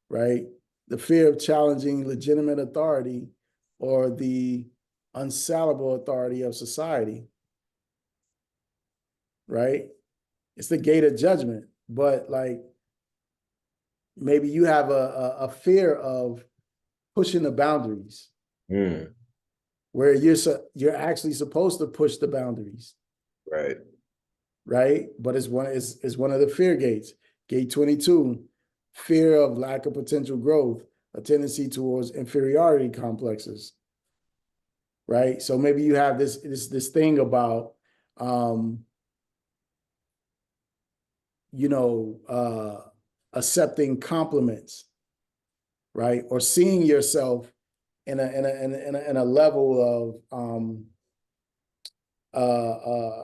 S2: right? The fear of challenging legitimate authority or the unsalable authority of society, right? It's the gate of judgment. But like maybe you have a fear of pushing the boundaries
S1: mm,
S2: where you're actually supposed to push the boundaries,
S1: right.
S2: right? But it's one of the fear gates. Gate 22, fear of lack of potential growth, a tendency towards inferiority complexes, right? So maybe you have this thing about um, you know, accepting compliments, right? Or seeing yourself in a level of uh,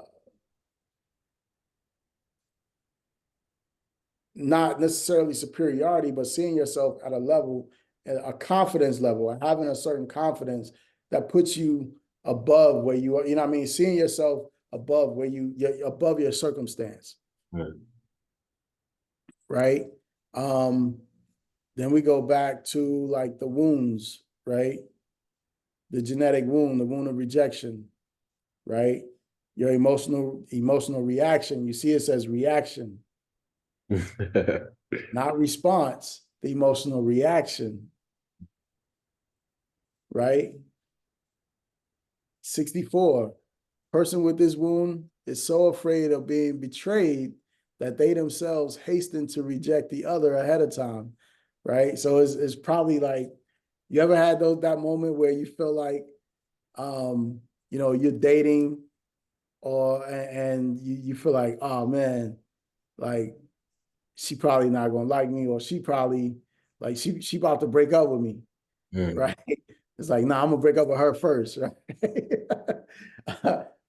S2: not necessarily superiority, but seeing yourself at a level, a confidence level, and having a certain confidence that puts you above where you are. You know what I mean? Seeing yourself above where you're above your circumstance,
S1: Mm.
S2: right? Um, then we go back to like the wounds, right? The genetic wound, the wound of rejection, right? Your emotional reaction. You see, it says reaction, not response. The emotional reaction, right? 64. Person with this wound is so afraid of being betrayed that they themselves hasten to reject the other ahead of time, right? So it's probably like, you ever had that moment where you feel like you're dating or and you feel like, oh man, like she probably not gonna like me, or she probably like she about to break up with me,
S1: Mm.
S2: right? It's like, nah, I'm gonna break up with her first, right?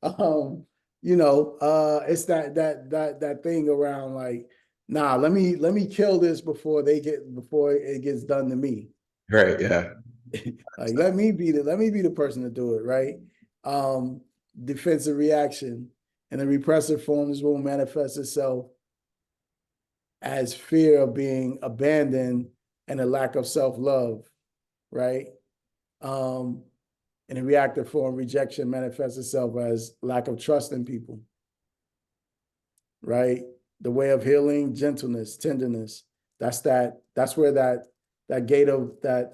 S2: um, it's that thing around like, nah, let me kill this before it gets done to me.
S1: Right, yeah.
S2: Like let me be the person to do it, right? Um, Defensive reaction and the repressive forms will manifest itself as fear of being abandoned and a lack of self-love, right? Um, and the reactive form, rejection manifests itself as lack of trust in people, right? The way of healing, gentleness, tenderness. That's where that gate of that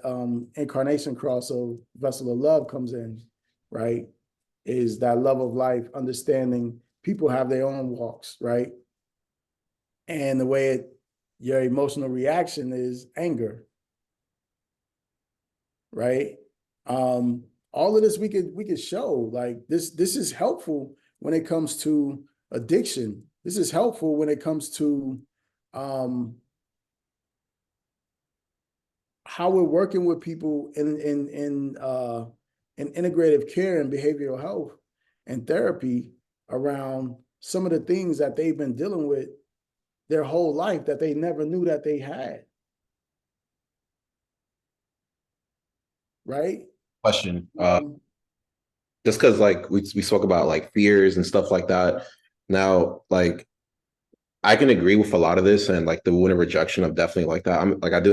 S2: incarnation cross of vessel of love comes in, right? Is that love of life, understanding people have their own walks, right? And the way your emotional reaction is anger, right? Um, all of this we could show like this is helpful when it comes to addiction. This is helpful when it comes to um, how we're working with people in integrative care and behavioral health and therapy around some of the things that they've been dealing with their whole life that they never knew that they had, right?
S1: Question.
S2: Um,
S1: Just because like we spoke about like fears and stuff like that. Now, like I can agree with a lot of this, and like the wound of rejection of definitely like that. I'm like I've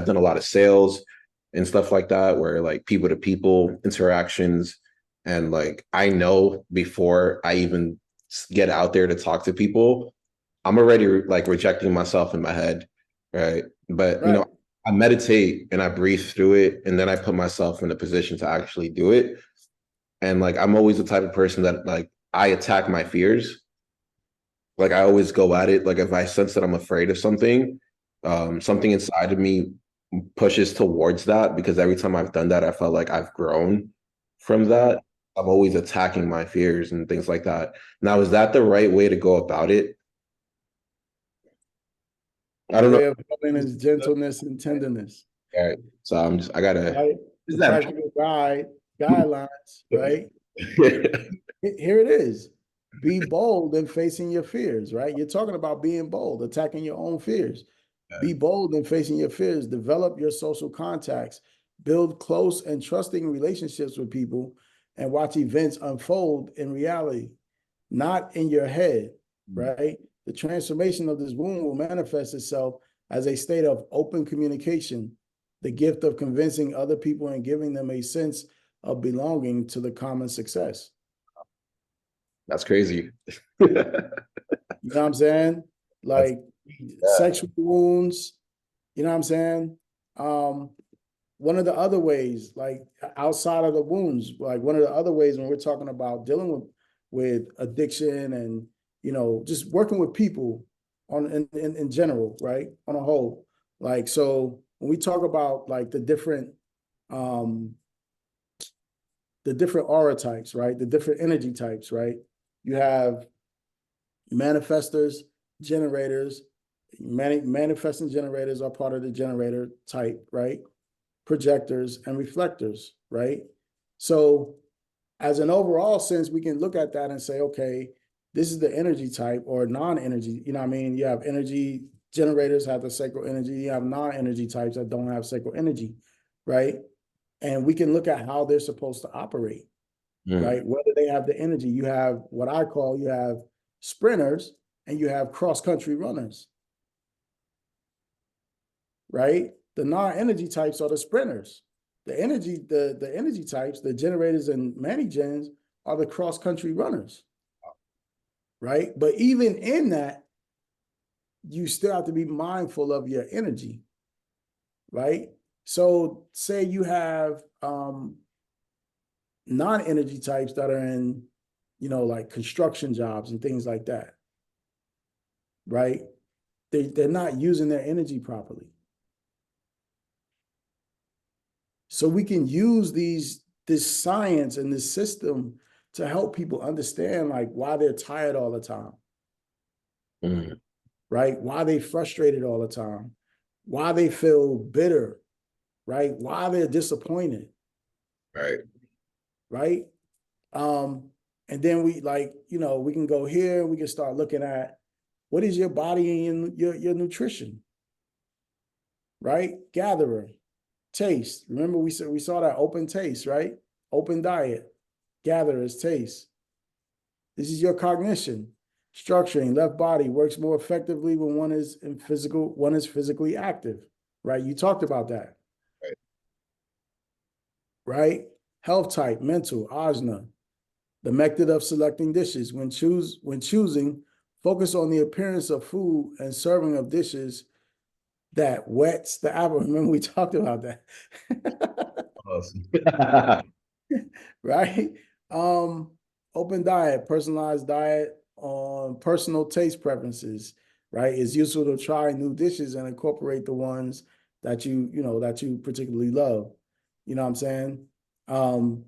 S1: done a lot of sales and stuff like that, where like people to people interactions, and like I know before I even get out there to talk to people, I'm already like rejecting myself in my head, right? But
S2: right.
S1: I meditate and I breathe through it, and then I put myself in a position to actually do it. And like I'm always the type of person that like I attack my fears. Like I always go at it. Like if I sense that I'm afraid of something, something inside of me pushes towards that because every time I've done that, I felt like I've grown from
S2: Right.
S1: that. I'm always attacking my fears and things like that. Now, is that the right way to go about it? I
S2: The
S1: don't know.
S2: way of healing is gentleness and tenderness,
S1: All right. So I gotta.
S2: right?
S1: Is
S2: The
S1: that?
S2: practical guidelines, right? Here it is. Be bold in facing your fears, right? You're talking about being bold, attacking your own fears. Be bold in facing your fears. Develop your social contacts. build close and trusting relationships with people, and watch events unfold in reality, not in your head, right? The transformation of this wound will manifest itself as a state of open communication, the gift of convincing other people and giving them a sense of belonging to the common success.
S1: That's crazy.
S2: You know what I'm saying?
S1: That's,
S2: Like
S1: yeah.
S2: sexual wounds, you know what I'm saying? Um, one of the other ways, like outside of the wounds, like one of the other ways when we're talking about dealing with addiction and just working with people on in general, right? On a whole. Like so when we talk about like um the different aura types, right? The different energy types, right? You have manifestors, generators. Manifesting generators are part of the generator type, right? Projectors and reflectors, right? So, as an overall sense, we can look at that and say, okay, this is the energy type or non-energy. You know what I mean? You have energy generators have the sacral energy. You have non-energy types that don't have sacral energy, right? And we can look at how they're supposed to operate,
S1: Mm,
S2: right? Whether they have the energy. You have what I call you have sprinters and you have cross-country runners, right? The non-energy types are the sprinters. The energy types, the generators and mani-gens are the cross-country runners, right? But even in that, you still have to be mindful of your energy, right? So say you have non-energy types that are in, like construction jobs and things like that, right? They're not using their energy properly. So we can use this science and this system to help people understand like why they're tired all the time,
S1: mm,
S2: right? Why they frustrated all the time, why they feel bitter, right? Why they're disappointed,
S1: right.
S2: right? Um, and then we can go here, we can start looking at what is your body and your nutrition, right? Gatherer, taste. Remember we saw that open taste, right? Open diet, gatherers, taste. This is your cognition. Structuring, left body works more effectively when one is physically active, right? You talked about that,
S1: Right.
S2: right? Health type, mental, ajna, the method of selecting dishes. When choosing, focus on the appearance of food and serving of dishes that whets the apple. Remember we talked about that.
S1: Awesome.
S2: Right? Um, Open diet, personalized diet on personal taste preferences, right? It's useful to try new dishes and incorporate the ones that you particularly love. You know what I'm saying? Um,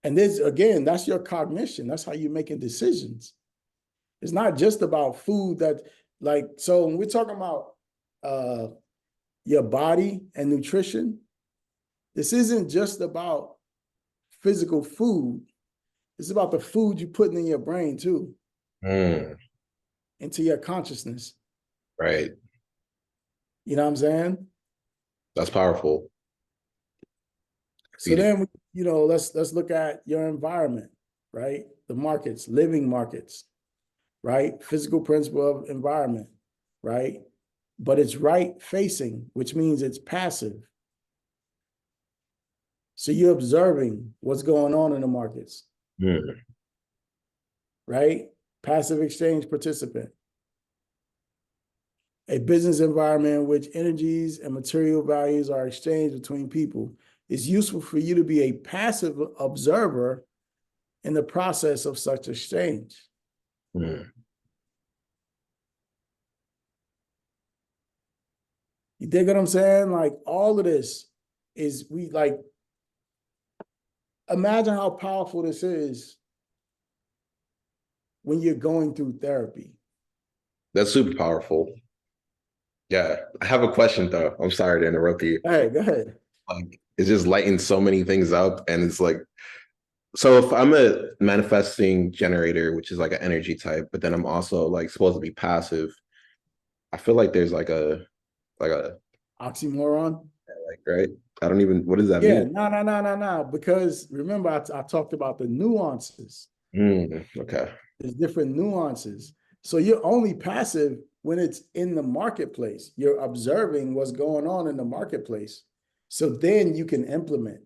S2: and this again, that's your cognition. That's how you're making decisions. It's not just about food that so when we're talking about uh your body and nutrition, this isn't just about physical food. It's about the food you're putting in your brain too,
S1: Mm,
S2: into your consciousness.
S1: right.
S2: You know what I'm saying?
S1: That's powerful.
S2: So
S1: Feed it.
S2: then, let's look at your environment, right? The markets, living markets, right? Physical principle of environment, right? But it's right facing, which means it's passive. So you're observing what's going on in the markets,
S1: Mm,
S2: right? Passive exchange participant. A business environment in which energies and material values are exchanged between people. It's useful for you to be a passive observer in the process of such exchange.
S1: mm.
S2: You dig what I'm saying? Like all of this is we like imagine how powerful this is when you're going through therapy.
S1: That's super powerful. Yeah. I have a question though. I'm sorry to interrupt you.
S2: All right, go ahead.
S1: Like, it's just lighting so many things up. And it's like, so if I'm a manifesting generator, which is like an energy type, but then I'm also like supposed to be passive, I feel like there's like a
S2: Oxymoron.
S1: like right. I don't even. What does that
S2: Yeah,
S1: mean?
S2: no, no, no, no, no. Because remember, I talked about the nuances.
S1: Okay.
S2: There's different nuances. So you're only passive when it's in the marketplace. You're observing what's going on in the marketplace. So then you can implement.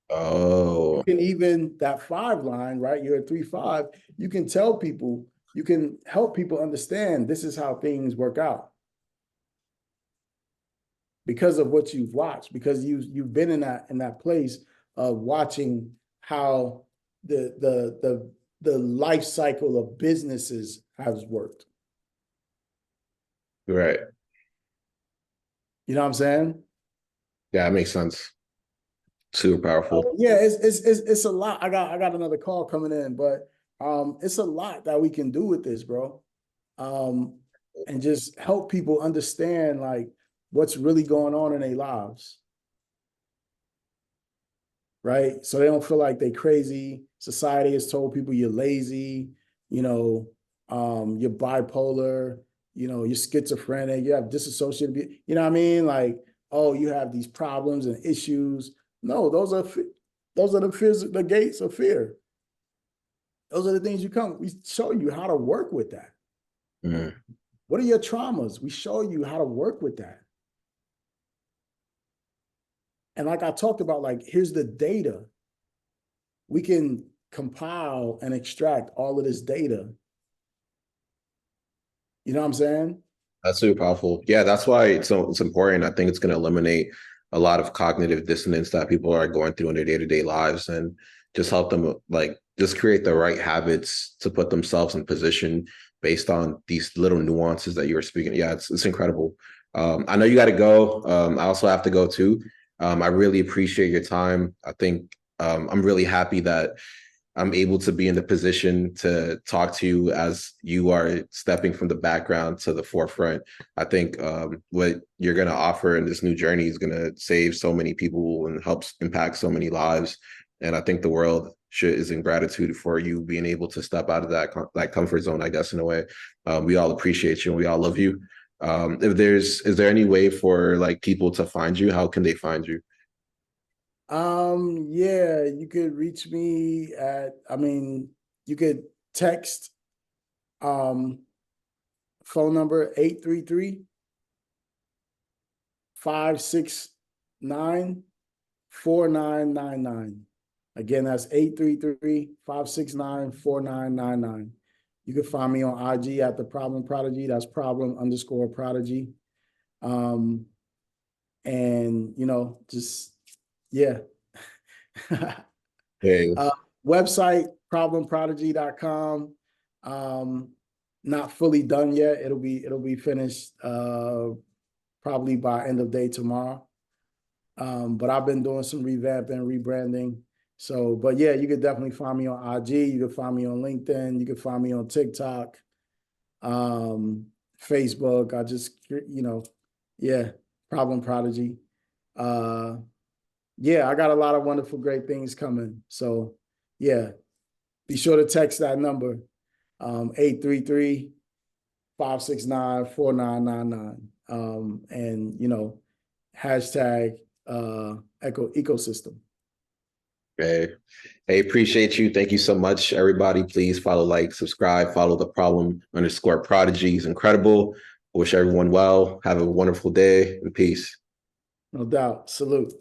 S2: You
S1: Oh,
S2: can even that 5 line, right? You're at 3-5. You can tell people, you can help people understand this is how things work out because of what you've watched, because you've been in that place of watching how the life cycle of businesses has worked.
S1: right.
S2: You know what I'm saying?
S1: Yeah, that makes sense. Super powerful.
S2: Yeah, it's a lot. I got another call coming in, but it's a lot that we can do with this, bro. Um, and just help people understand like what's really going on in their lives, right? So they don't feel like they crazy. Society has told people you're lazy, you know, you're bipolar, you're schizophrenic, you have dissociative, you know what I mean? Like, oh, you have these problems and issues. No, those are the fears, the gates of fear. Those are the things we show you how to work with that.
S1: Mm.
S2: What are your traumas? We show you how to work with that. And like I talked about, like, here's the data. We can compile and extract all of this data. You know what I'm saying?
S1: That's super powerful. Yeah, that's why it's important. I think it's going to eliminate a lot of cognitive dissonance that people are going through in their day-to-day lives and just help them like just create the right habits to put themselves in position based on these little nuances that you were speaking. Yeah, it's incredible. I know you got to go. I also have to go too. I really appreciate your time. I think I'm really happy that I'm able to be in the position to talk to you as you are stepping from the background to the forefront. I think what you're going to offer in this new journey is going to save so many people and helps impact so many lives. And I think the world is in gratitude for you being able to step out of that comfort zone, I guess, in a way. We all appreciate you and we all love you. If is there any way for like people to find you? How can they find you?
S2: Yeah, you could reach me you could text um phone number 833-569-4999. Again, that's 833-569-4999. You can find me on IG at the Problem Prodigy. That's problem_prodigy. Um, and just yeah.
S1: Hey,
S2: uh, Website problemprodigy.com. Um, not fully done yet. It'll be finished probably by end of day tomorrow. But I've been doing some revamping, rebranding. So, but yeah, you could definitely find me on IG. You can find me on LinkedIn. You can find me on TikTok, um, Facebook. Yeah, Problem Prodigy. Uh, yeah, I got a lot of wonderful, great things coming. So, yeah, be sure to text that number, 833-569-4999. And, hashtag ecosystem.
S1: hey, hey, appreciate you. Thank you so much, everybody. Please follow, like, subscribe, follow the problem_prodigy. He's incredible. Wish everyone well. Have a wonderful day and peace.
S2: No doubt. Salute.